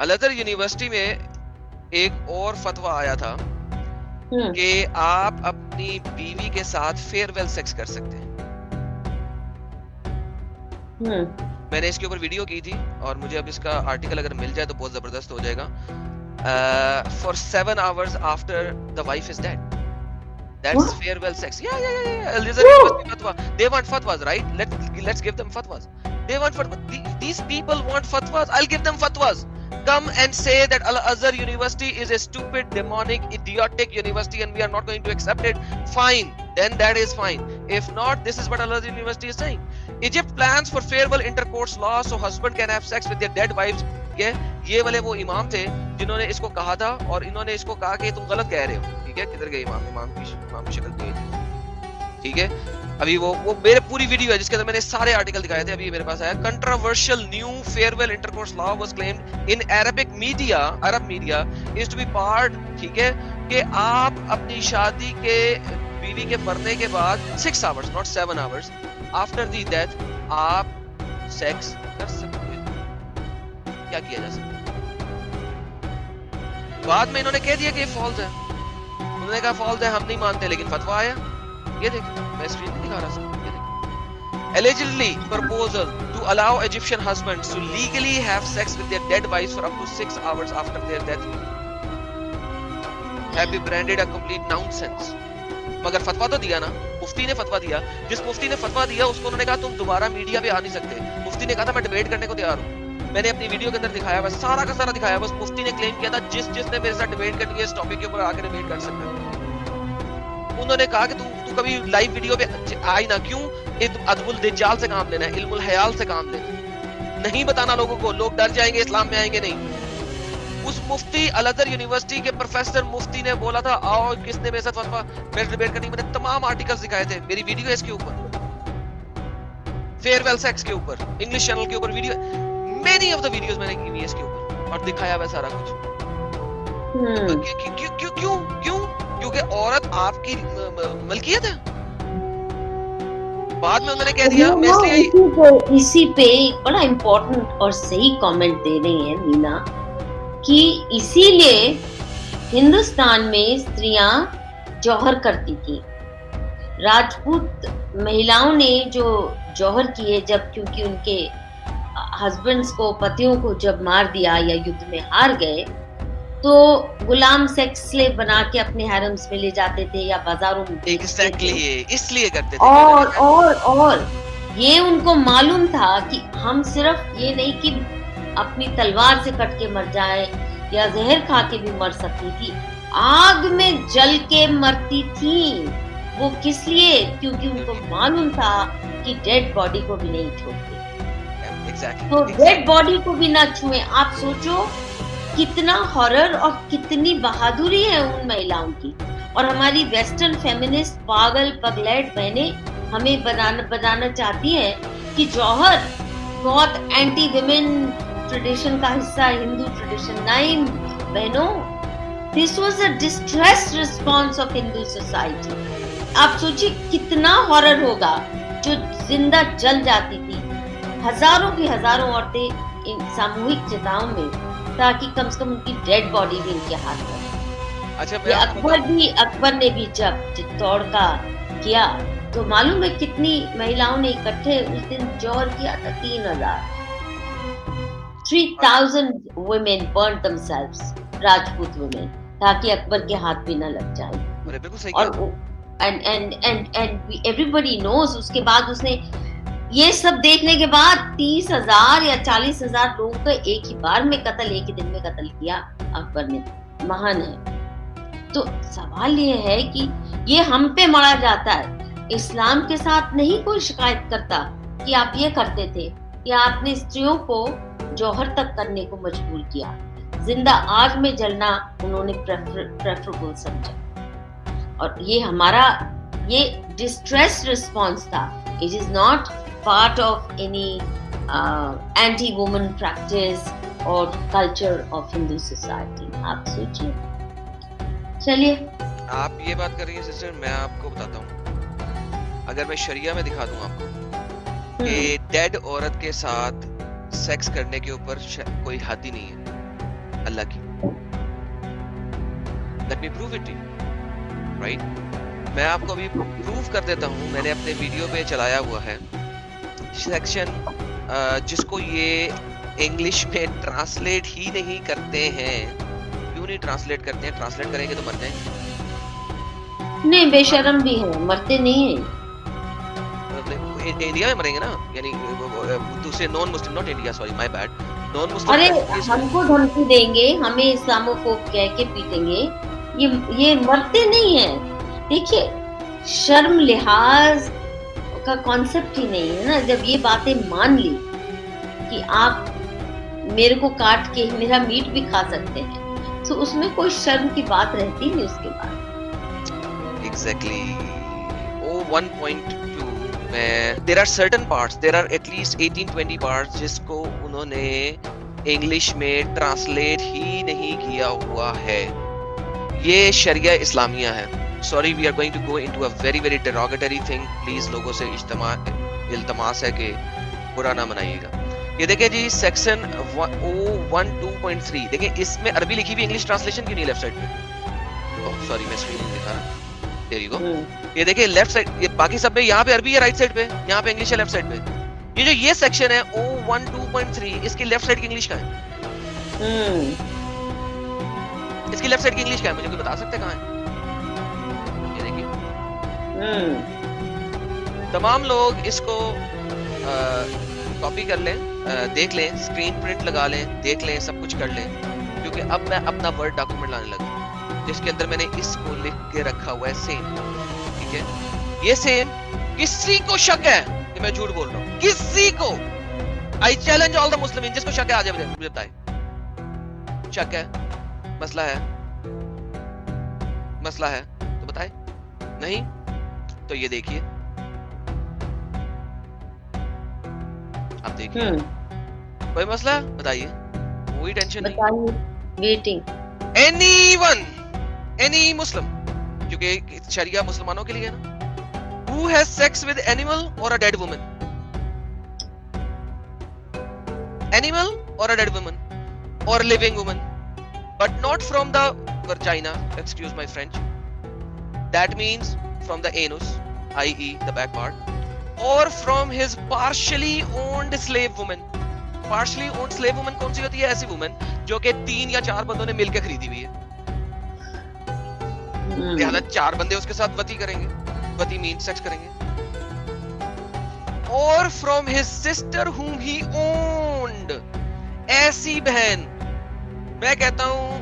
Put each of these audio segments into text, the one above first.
अल-अज़हर university में एक और फतवा आया था कि आप अपनी बीवी के साथ फेयरवेल सेक्स कर सकते हैं। मैंने इसके ऊपर वीडियो की थी और मुझे अब इसका आर्टिकल अगर मिल जाए तो बहुत जबरदस्त हो जाएगा। For 7 hours after the wife is dead. That's farewell sex. Yeah. Al-Azhar University fatwa. They want fatwas, right? Let's give them fatwas. They want fatwas. These people want fatwas. I'll give them fatwas. Come and say that Al-Azhar University is a stupid, demonic, idiotic university and we are not going to accept it. Fine. Then that is fine. If not, this is what Al-Azhar University is saying. Egypt plans for farewell intercourse law so husband can have sex with their dead wives. ये वाले वो इमाम थे जिन्होंने इसको कहा था और इन्होंने इसको कहा कि तुम गलत कह रहे हो। ठीक है, किधर गए इमाम की शक्ल नहीं थी। ठीक है, अभी वो मेरे पूरी वीडियो है जिसके अंदर मैंने सारे आर्टिकल दिखाए थे। अभी मेरे पास आया controversial new farewell intercourse law was claimed in Arab media is to be part. ठीक है, कि आप अपनी शादी के बीवी के मरने के बाद 6 hours not 7 hours after the death आप सेक्स कर सकते हैं। क्या किया जा सकता है? बाद में इन्होंने कह दिया कि ये फॉल्स है। उन्होंने कहा फॉल्स है, हम नहीं मानते, लेकिन फतवा आया। ये देखिए, मैं स्क्रीन पे दिखा रहा हूं। ये देखिए, allegedly proposal to allow Egyptian husbands to legally have sex with their dead wives for up to 6 hours after their death have been branded a complete nonsense. मगर फतवा तो दिया ना, मुफ्ती ने फतवा दिया। जिस मुफ्ती ने फतवा दिया उसको उन्होंने कहा तुम दोबारा मीडिया पे आ नहीं सकते। मुफ्ती ने कहा था मैं डिबेट करने को तैयार हूँ। मैंने अपनी वीडियो के अंदर दिखाया, बस सारा का सारा दिखाया। बस मुफ्ती ने क्लेम किया था जिसने मेरे साथ डिबेट करनी है इस टॉपिक के ऊपर आकर डिबेट कर सकता है। उन्होंने कहा कि तू कभी लाइव वीडियो पे आई ना, क्यों? अदबुल दज्जाल से काम लेना है, इल्मुल हयाल से काम लेना है, नहीं बताना लोगों को, लोग डर जाएंगे, इस्लाम में आएंगे नहीं। उस मुफ्ती अल-अज़हर यूनिवर्सिटी के प्रोफेसर मुफ्ती ने बोला था आओ किसने मेरे साथ फतवा मेरे डिबेट करनी। मैंने तमाम आर्टिकल्स दिखाए थे, मेरी वीडियो है इसके ऊपर, फेयरवेल सेक्स के ऊपर, इंग्लिश चैनल के ऊपर video, many of the videos मैंने की हुई है इसके ऊपर और दिखाया हुआ सारा कुछ। क्यों? क्योंकि औरत आपकी मलकियत है। बाद में उन्होंने कह दिया मैं इसलिए इसी पे एक बड़ा इम्पोर्टेंट और सही कमेंट दे रही हैं मीना कि इसीलिए हिंदुस्तान में स्त्रियां जौहर करती थी। राजपूत महिलाओं ने जो जौहर किए जब, क्योंकि उनके हस्बैंड्स को, पतियों को जब मार दिया या युद्ध में हार गए तो गुलाम सेक्स स्लेव बना के अपने हैरम्स में ले जाते थे या बाजारों में एग्जैक्टली इसलिए करते थे। और ये उनको मालूम था कि हम सिर्फ ये नहीं कि अपनी तलवार से कट के मर जाए या जहर खा के भी मर सकती थी, आग में जल के मरती थी। वो किस लिए? क्योंकि उनको मालूम था कि डेड बॉडी को भी नहीं छोड़ते। तो डेड बॉडी को भी ना छुए। आप सोचो कितना हॉरर और कितनी बहादुरी है उन महिलाओं की। और हमारी वेस्टर्न फेमिनिस्ट पागल पगलैट बहनें हमें बताना चाहती हैं कि जौहर बहुत एंटी विमेन ट्रेडिशन का हिस्सा है, हिंदू ट्रेडिशन। नहीं बहनों, this was a distress response of Hindu society. आप सोचिए कितना हॉरर होगा जो जिंदा जल जाती थी। हजारों की हजारों औरतें इन सामूहिक चिताओं में, ताकि कम से कम उनकी डेड बॉडी भी इनके हाथ में। अच्छा, अकबर ने भी जब चित्तौड़ का किया तो मालूम है कितनी महिलाओं ने इकट्ठे उस दिन जौहर किया था? 3,000 women burnt themselves, Rajput women, ताकि अकबर के हाथ भी न लग जाए। और everybody knows उसके बाद उसने ये सब देखने के बाद 30,000 या 40,000 लोगों को एक ही बार में कत्ल, एक ही दिन में कत्ल किया अकबर ने। महान है। तो सवाल ये है कि ये हम पे मरा जाता है। इस्लाम के साथ नहीं कोई शिकायत करता कि आप ये करते थे या आपने स्त्रियों को जौहर तक करने को मजबूर किया। जिंदा आग में जलना उन्होंने प्रेफरेबल समझा। और ये हमारा ये डिस्ट्रेस रिस्पॉन्स था। It is not part of any anti-woman practice or culture of Hindu society. आप सोचिए। चलिए, आप ये बात कर रही हैं सिस्टर, मैं आपको बताता हूँ। अगर मैं शरिया में दिखा दूँ आपको कि डेड औरत के साथ सेक्स करने के ऊपर कोई हद ही नहीं है। अल्लाह की। Let me prove it to you, right. मैं आपको अभी प्रूव कर देता हूँ, मैंने अपने वीडियो पे चलाया हुआ है सेक्शन जिसको ये इंग्लिश में ट्रांसलेट ही नहीं करते हैं। क्यों नहीं ट्रांसलेट करते हैं? ट्रांसलेट करेंगे तो मर जाएंगे। नहीं, बेशरम भी है, मरते नहीं है। इंडिया में मरेंगे ना, यानी दूसरे non Muslim, not India, sorry my bad, non Muslim. अरे हमको धमकी देंगे, हमें इस्लामोफोब कह के पीटेंगे, ये मरते नहीं है। देखिए, शर्म लिहाज का कॉन्सेप्ट ही नहीं है ना। जब ये बातें मान ली कि आप मेरे को काट के मेरा मीट भी खा सकते हैं, तो उसमें कोई शर्म की बात रहती नहीं उसके बाद। Exactly. 1.2 में there are certain parts, there are at least 18-20 parts जिसको उन्होंने इंग्लिश में ट्रांसलेट ही नहीं किया हुआ है। ये शरिया इस्लामिया है। Sorry, we are going to go into a very very derogatory thing. Please लोगों से इल्तमास है कि बुरा ना मनाइएगा। ये देखिए जी, सेक्शन 012.3 देखिए, इसमें अरबी लिखी हुई, इंग्लिश ट्रांसलेशन क्यों नहीं लेफ्ट साइड पे? ओह सॉरी, मैं स्क्रीन दिखा रहा। There you go. ये देखिए लेफ्ट साइड, ये बाकी सब में यहाँ पे अरबी है राइट साइड पे, यहाँ पे इंग्लिश है लेफ्ट साइड पे। ये जो ये सेक्शन है 012.3, इसकी लेफ्ट साइड की इंग्लिश कहाँ है? इसकी लेफ्ट साइड की इंग्लिश क्या है? मुझे कोई बता सकते कहाँ है? ये देखिए, तमाम लोग इसको कॉपी कर लें, देख लें, स्क्रीन प्रिंट लगा लें, देख लें, सब कुछ कर लें, क्योंकि अब मैं अपना वर्ड डॉक्यूमेंट लाने लगा जिसके अंदर मैंने इसको लिख के रखा हुआ है सेम। ठीक है, ये सेम किसी को शक है कि मैं झूठ बोल रहा हूँ? किसी को? I challenge all the Muslim, जिसको शक है आ जाए मुझे बताए। शक है, मसला है, मसला है तो बताए। नहीं तो ये देखिए, आप देखिए, कोई मसला बताइए, कोई टेंशन नहीं, वेटिंग। एनीवन, एनी मुस्लिम, क्योंकि शरिया मुसलमानों के लिए है ना। Who has sex with animal or a dead woman? Animal or a dead woman or living woman, but not from the vagina. Excuse my French. That means from the anus, i.e. the back part, or from his partially owned slave woman. Partially owned slave woman कौन सी होती है? ऐसी woman जो कि 3 या 4 बंदों ने मिलकर खरीदी हुई है। लिहाजा 4 बंदे उसके साथ वती करेंगे, वती मीन सेक्स करेंगे। और from his sister whom he owned, ऐसी बहन, मैं कहता हूं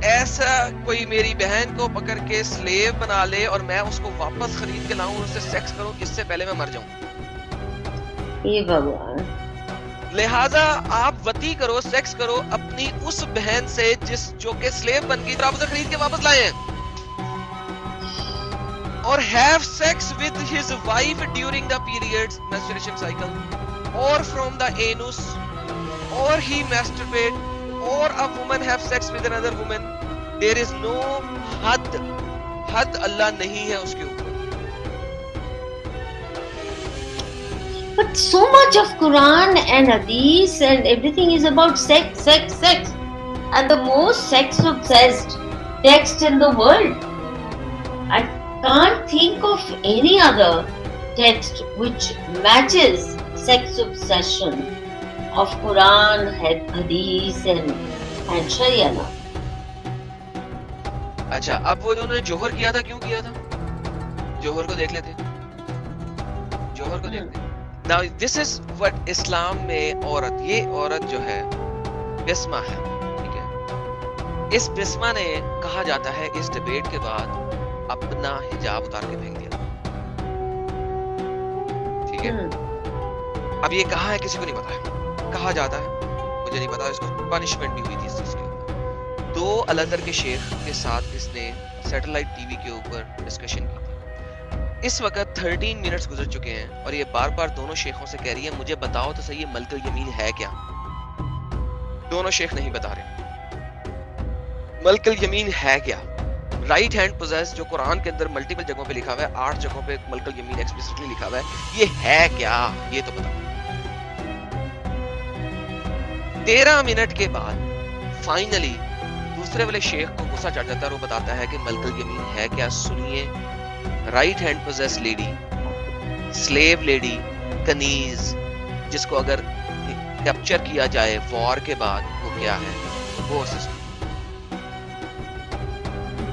ऐसा कोई मेरी बहन को पकड़ के स्लेव बना ले और मैं उसको वापस खरीद के लाऊं, उससे सेक्स करूं, इससे पहले मैं मर जाऊं। ये भगवान। लिहाजा आप वती करो, सेक्स करो अपनी उस बहन से जो कि स्लेव बन गई, आप उसे खरीद के वापस लाए हैं, और have sex with his wife during the periods, menstruation cycle, or from the anus, or he masturbate, or a woman have sex with another woman. There is no हद अल्लाह नहीं है उसके ऊपर। But so much of Quran and Hadith and everything is about sex, sex, sex, and the most sex-obsessed text in the world. I can't think of any other text which matches sex obsession of Quran, Hadith and Sharia law. अच्छा, अब वो उन्होंने जोहर किया था, क्यों किया था? जोहर को देख लेते, जोहर को देखते। Now this is what इस्लाम में औरत, ये औरत जो है बिस्मा है, ठीक है। इस बिस्मा ने, कहा जाता है, इस डिबेट के बाद अपना हिजाब उतार के फेंक दिया, ठीक है। अब ये कहा है किसी को नहीं पता है, कहा जाता है, मुझे नहीं पता, इसको पनिशमेंट भी हुई थी इस चीज के ऊपर। 2 अलअज़हर के शेख के साथ इसने सैटेलाइट टीवी के ऊपर डिस्कशन की थी। इस वक्त 13 मिनट्स गुजर चुके हैं और ये बार बार दोनों शेखों से कह रही है, मुझे बताओ तो सही, ये मलकुल यमीन है क्या? दोनों शेख नहीं बता रहे मलकुल यमीन है क्या। राइट हैंड पोजेस, जो कुरान के अंदर मल्टीपल जगहों पे लिखा हुआ है, 8 जगहों पे मलकुल यमीन एक्सप्लिसिटली लिखा हुआ है, ये है क्या? ये तो बताओ। 13 मिनट के बाद फाइनली दूसरे वाले शेख को गुस्सा चढ़ जाता है और वो बताता है कि मलकुल यमीन है क्या, सुनिए, right hand possess lady, slave lady, कनीज, जिसको अगर कैप्चर किया जाए वॉर के बाद वो क्या है, वो सिस्टम।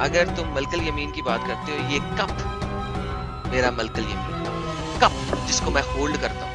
अगर तुम मलकुल यमीन की बात करते हो, ये कप मेरा मलकुल यमीन, कप जिसको मैं होल्ड करता हूँ,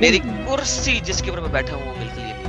मेरी कुर्सी जिसके ऊपर मैं बैठा हूँ वो मलकुल यमीन।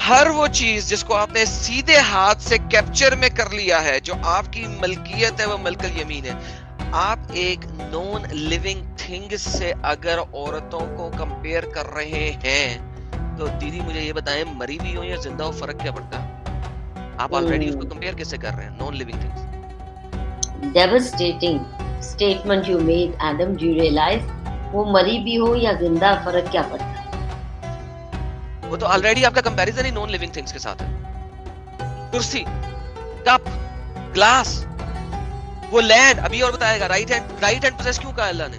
हर वो चीज जिसको आपने सीधे हाथ से कैप्चर में कर लिया है, जो आपकी मलकियत है, वो मलकुल यमीन है। आप एक नॉन लिविंग थिंग से अगर औरतों को कंपेयर कर रहे हैं, तो दीदी मुझे ये बताएं, मरी हुई हो या जिंदा हो, फर्क क्या पड़ता है? आप ऑलरेडी उसको कंपेयर कैसे कर रहे हैं, non living things? Devastating statement you made, Adam. Do you realize वो मरी भी हो या जिंदा, फर्क क्या पड़ता है? वो तो ऑलरेडी आपका कंपैरिजन ही नॉन लिविंग थिंग्स के साथ है। कुर्सी, कप, ग्लास, वो लैंड, अभी और बताएगा। राइट हैंड पोजेस क्यों कहा अल्लाह ने?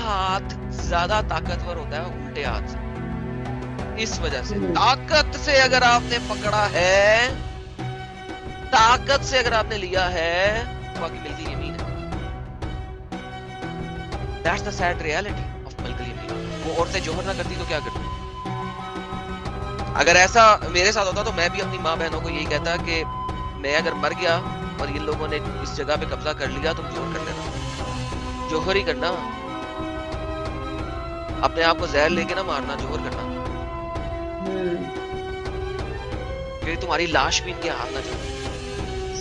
हाथ ज्यादा ताकतवर होता है उल्टे हाथ से। इस वजह से ताकत से अगर आपने पकड़ा है, ताकत से अगर आपने लिया है, तो बाकी मिलती यमीन है। That's the sad reality of मलकुल Yamin. वो औरतें जोहर ना करती तो क्या करती? अगर ऐसा मेरे साथ होता तो मैं भी अपनी माँ बहनों को यही कहता कि मैं अगर मर गया और इन लोगों ने इस जगह पे कब्जा कर लिया, तुम जोहर कर लेना, जोहर ही करना, अपने आप को जहर लेके ना मारना, जोहर करना, क्योंकि तुम्हारी लाश भी इनके हाथ ना जाए।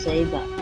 सही बात।